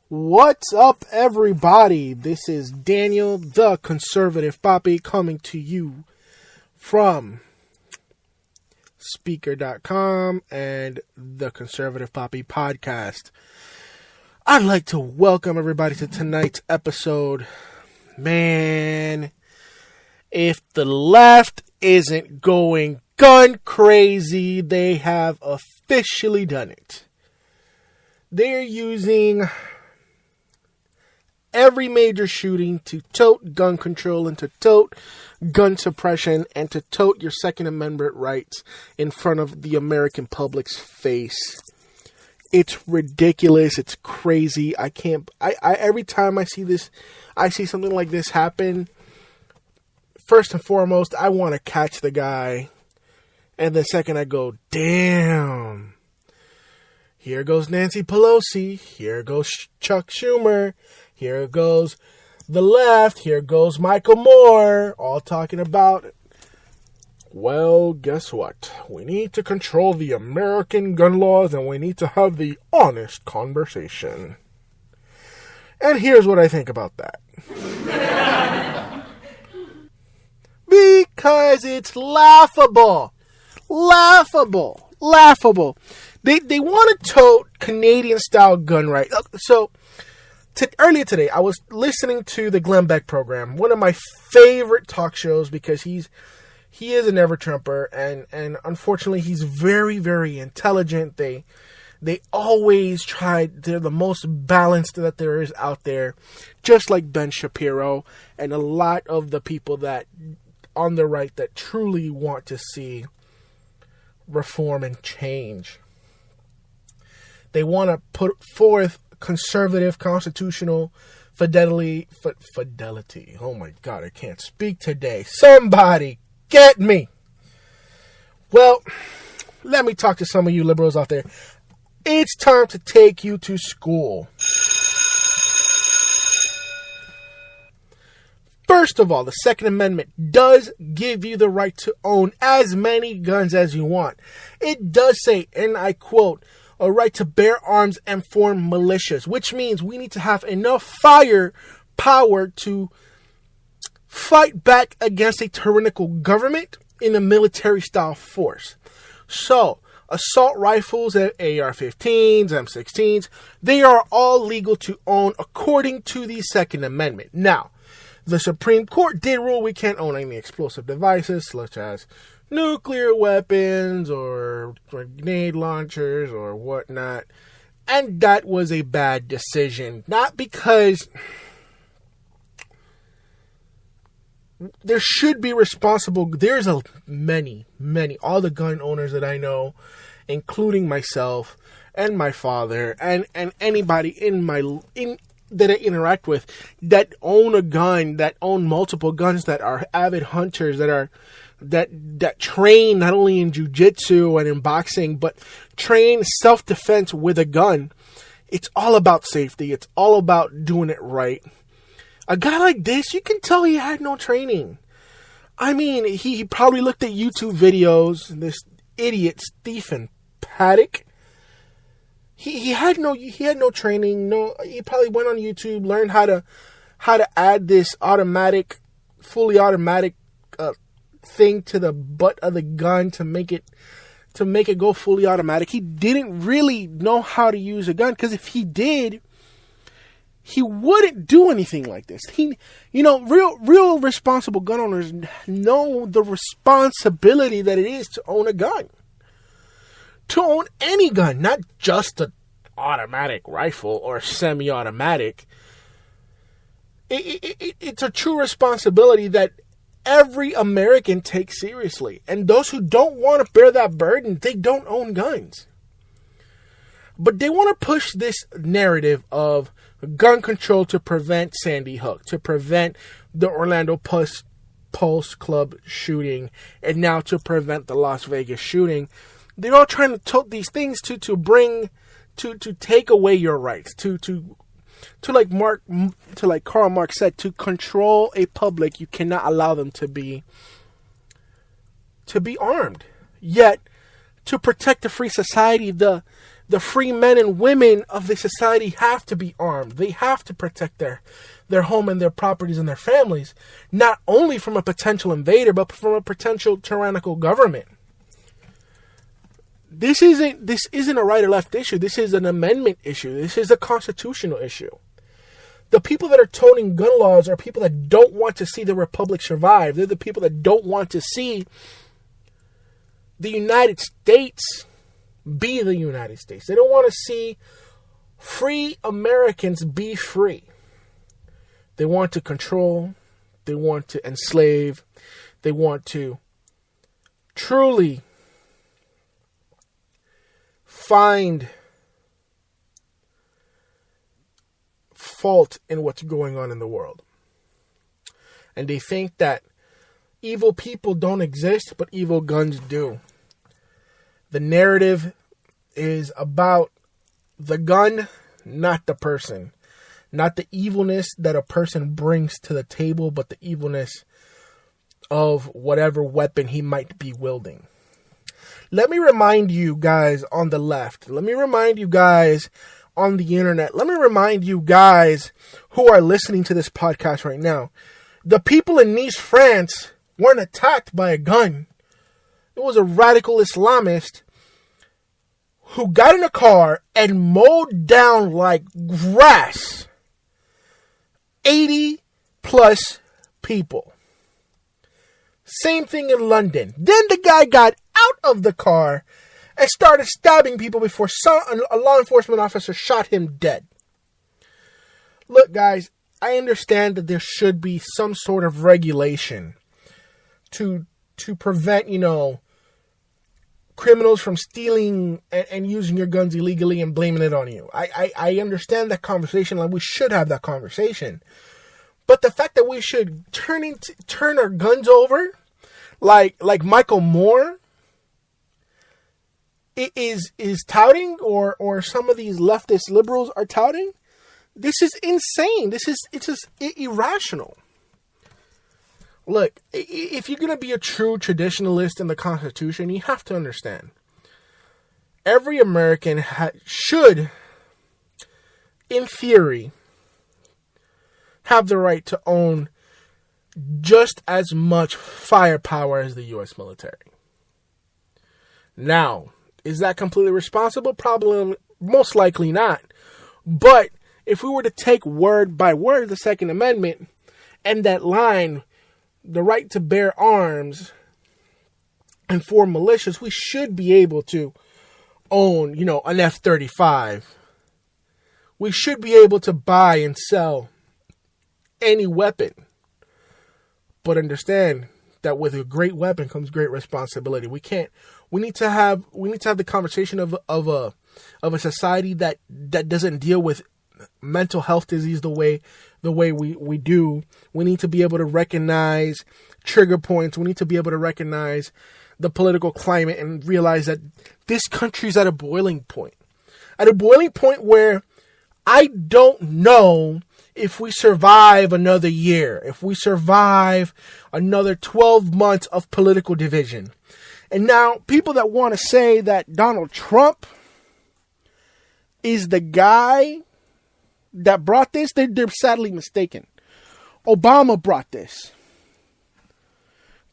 What's up, everybody? This is Daniel, the Conservative Papi, coming to you from Spreaker.com and the Conservative Papi Podcast. I'd like to welcome everybody to tonight's episode. Man, if the left isn't going gun crazy, they have officially done it. They're using every major shooting to tote gun control and to tote gun suppression and to tote your Second Amendment rights in front of the American public's face. It's ridiculous. It's crazy. I every time I see this, I see something like this happen, first and foremost, I want to catch the guy. And the second I go, damn. Here goes Nancy Pelosi. Here goes Chuck Schumer. Here goes the left. Here goes Michael Moore. All talking about, well, guess what? We need to control the American gun laws and we need to have the honest conversation. And here's what I think about that. Because it's laughable. Laughable. They want to tote Canadian-style gun rights. So, earlier today, I was listening to the Glenn Beck program, one of my favorite talk shows, because he is an ever-Trumper, and unfortunately, he's very, very intelligent. They always try, they're the most balanced that there is out there, just like Ben Shapiro, and a lot of the people that, on the right, that truly want to see reform and change. They want to put forth conservative constitutional fidelity. Oh my God, I can't speak today. Somebody get me. Well, let me talk to some of you liberals out there. It's time to take you to school. First of all, the Second Amendment does give you the right to own as many guns as you want. It does say, and I quote, a right to bear arms and form militias, which means we need to have enough firepower to fight back against a tyrannical government in a military-style force. So, assault rifles and AR-15s, M16s, they are all legal to own according to the Second Amendment. Now, the Supreme Court did rule we can't own any explosive devices, such as nuclear weapons or grenade launchers or whatnot. And that was a bad decision. Not because there should be responsible. There's many, all the gun owners that I know, including myself and my father and anybody that I interact with that own a gun, that own multiple guns, that are avid hunters, that train not only in jiu-jitsu and in boxing, but train self-defense with a gun. It's all about safety. It's all about doing it right. A guy like this, you can tell he had no training. I mean, he probably looked at YouTube videos, this idiot Stephen Paddock. He had no training. He probably went on YouTube, learned how to add this fully automatic thing to the butt of the gun to make it go fully automatic. He didn't really know how to use a gun, because if he did, he wouldn't do anything like this. Real responsible gun owners know the responsibility that it is to own a gun. To own any gun, not just an automatic rifle or semi-automatic. It's a true responsibility that every American takes seriously. And those who don't want to bear that burden, they don't own guns. But they want to push this narrative of gun control to prevent Sandy Hook, to prevent the Orlando Pulse Club shooting, and now to prevent the Las Vegas shooting. They're all trying to tote these things to take away your rights, to like Karl Marx said, to control a public. You cannot allow them to be armed. Yet, to protect a free society, the The free men and women of this society have to be armed. They have to protect their home and their properties and their families, not only from a potential invader, but from a potential tyrannical government. This isn't a right or left issue. This is an amendment issue. This is a constitutional issue. The people that are toting gun laws are people that don't want to see the republic survive. They're the people that don't want to see the United States be the United States. They don't want to see free Americans be free. They want to control. They want to enslave. They want to truly find fault in what's going on in the world. And they think that evil people don't exist, but evil guns do. The narrative is about the gun, not the person. Not the evilness that a person brings to the table, but the evilness of whatever weapon he might be wielding. Let me remind you guys on the left. Let me remind you guys on the internet. Let me remind you guys who are listening to this podcast right now. The people in Nice, France weren't attacked by a gun. It was a radical Islamist who got in a car and mowed down like grass 80 plus people. Same thing in London. Then the guy got out of the car and started stabbing people before a law enforcement officer shot him dead. Look, guys, I understand that there should be some sort of regulation to prevent, criminals from stealing and using your guns illegally and blaming it on you. I understand that conversation, like we should have that conversation. But the fact that we should turn our guns over, like Michael Moore is touting, or some of these leftist liberals are touting, this is insane. It's just irrational. Look, if you're going to be a true traditionalist in the Constitution, you have to understand. Every American should, in theory, have the right to own just as much firepower as the U.S. military. Now, is that completely responsible? Probably, most likely not. But if we were to take word by word the Second Amendment and that line, the right to bear arms and form militias, we should be able to own, an F-35. We should be able to buy and sell any weapon. But understand that with a great weapon comes great responsibility. We need to have the conversation of a society that doesn't deal with mental health disease the way we do. We need to be able to recognize trigger points. We need to be able to recognize the political climate and realize that this country's at a boiling point. At a boiling point where I don't know if we survive another year, if we survive another 12 months of political division. And now, people that want to say that Donald Trump is the guy that brought this, they're sadly mistaken. Obama brought this.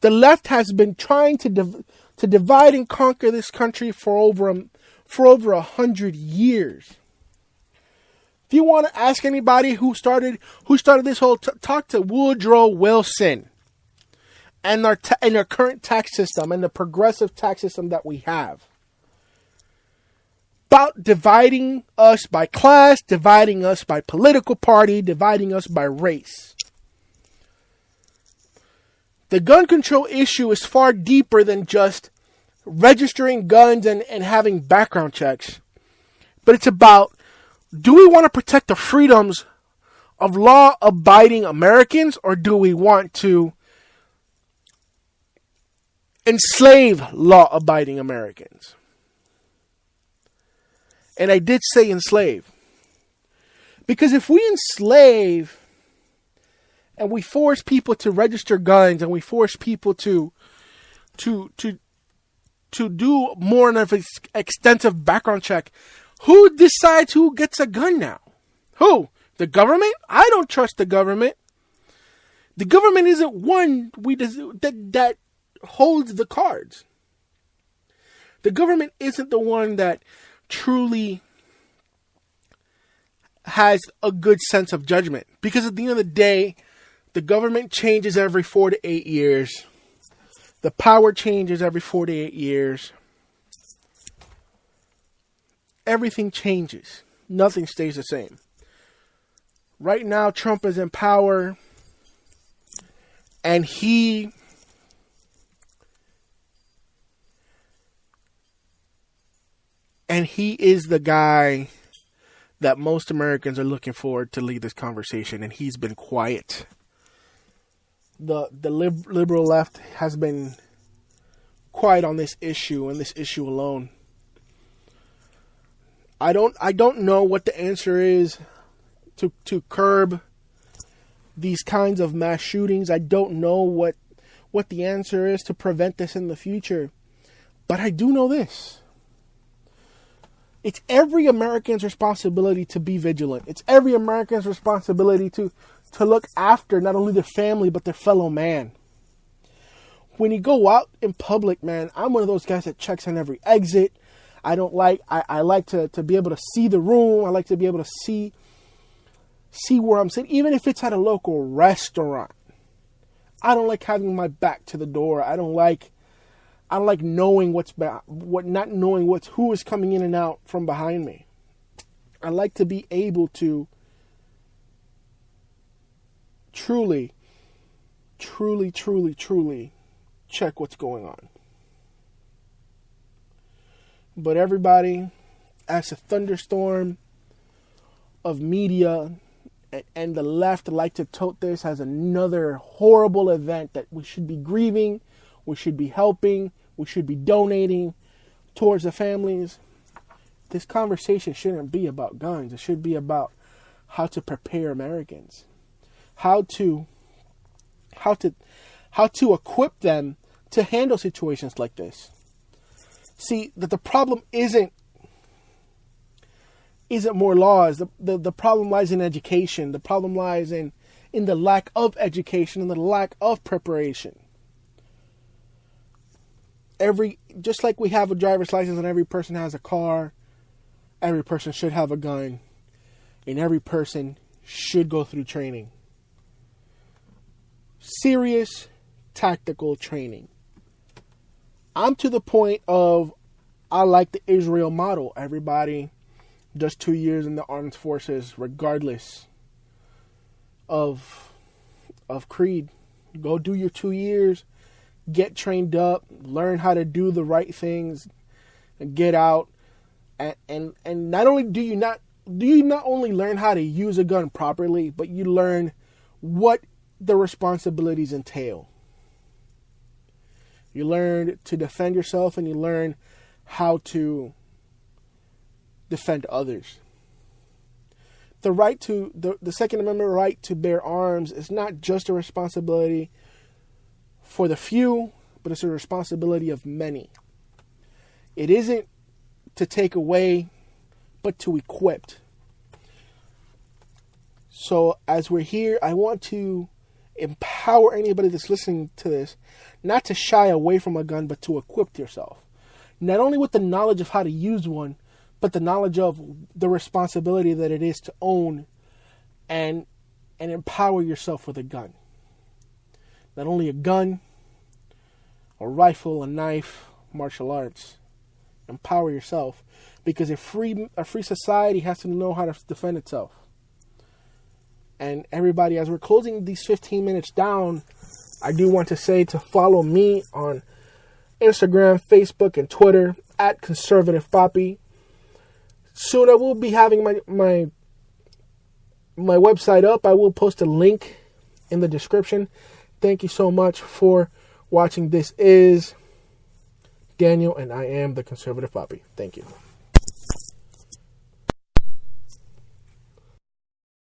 The left has been trying to divide and conquer this country for over 100 years. If you want to ask anybody who started this whole talk to Woodrow Wilson and our current tax system and the progressive tax system that we have, about dividing us by class, dividing us by political party, dividing us by race. The gun control issue is far deeper than just registering guns and having background checks. But it's about, do we want to protect the freedoms of law-abiding Americans, or do we want to enslave law-abiding Americans? And I did say enslave. Because if we enslave and we force people to register guns and we force people to do more of an extensive background check, Who decides who gets a gun now? Who? The government? I don't trust the government. The government isn't one that holds the cards. The government isn't the one that truly has a good sense of judgment. Because at the end of the day, the government changes every 4 to 8 years. The power changes every 4 to 8 years. Everything changes. Nothing stays the same. Right now, Trump is in power. And he is the guy that most Americans are looking forward to lead this conversation, and he's been quiet. The liberal left has been quiet on this issue and this issue alone. I don't know what the answer is to curb these kinds of mass shootings. I don't know what the answer is to prevent this in the future. But I do know this. It's every American's responsibility to be vigilant. It's every American's responsibility to look after not only their family, but their fellow man. When you go out in public, man, I'm one of those guys that checks on every exit. I like to be able to see the room. I like to be able to see where I'm sitting, even if it's at a local restaurant. I don't like having my back to the door. I don't like knowing not knowing who is coming in and out from behind me. I like to be able to truly check what's going on. But everybody, as a thunderstorm of media and the left like to tote this as another horrible event that we should be grieving, we should be helping, we should be donating towards the families. This conversation shouldn't be about guns. It should be about how to prepare Americans, how to equip them to handle situations like this. See, that the problem isn't more laws. The problem lies in education. The problem lies in the lack of education and the lack of preparation. Just like we have a driver's license and every person has a car, every person should have a gun, and every person should go through training. Serious tactical training. I'm to the point of, I like the Israel model. Everybody does 2 years in the armed forces, regardless of creed. Go do your 2 years, get trained up, learn how to do the right things, and get out. And not only do you not only learn how to use a gun properly, but you learn what the responsibilities entail. You learn to defend yourself, and you learn how to defend others. The Second Amendment right to bear arms is not just a responsibility for the few, but it's a responsibility of many. It isn't to take away, but to equip. So as we're here, I want to empower anybody that's listening to this, not to shy away from a gun, but to equip yourself. Not only with the knowledge of how to use one, but the knowledge of the responsibility that it is to own and empower yourself with a gun. Not only a gun, a rifle, a knife, martial arts. Empower yourself, because a free society has to know how to defend itself. And everybody, as we're closing these 15 minutes down, I do want to say to follow me on Instagram, Facebook, and Twitter at Conservative Papi. Soon I will be having my website up. I will post a link in the description. Thank you so much for watching. This is Daniel, and I am the Conservative Papi. Thank you.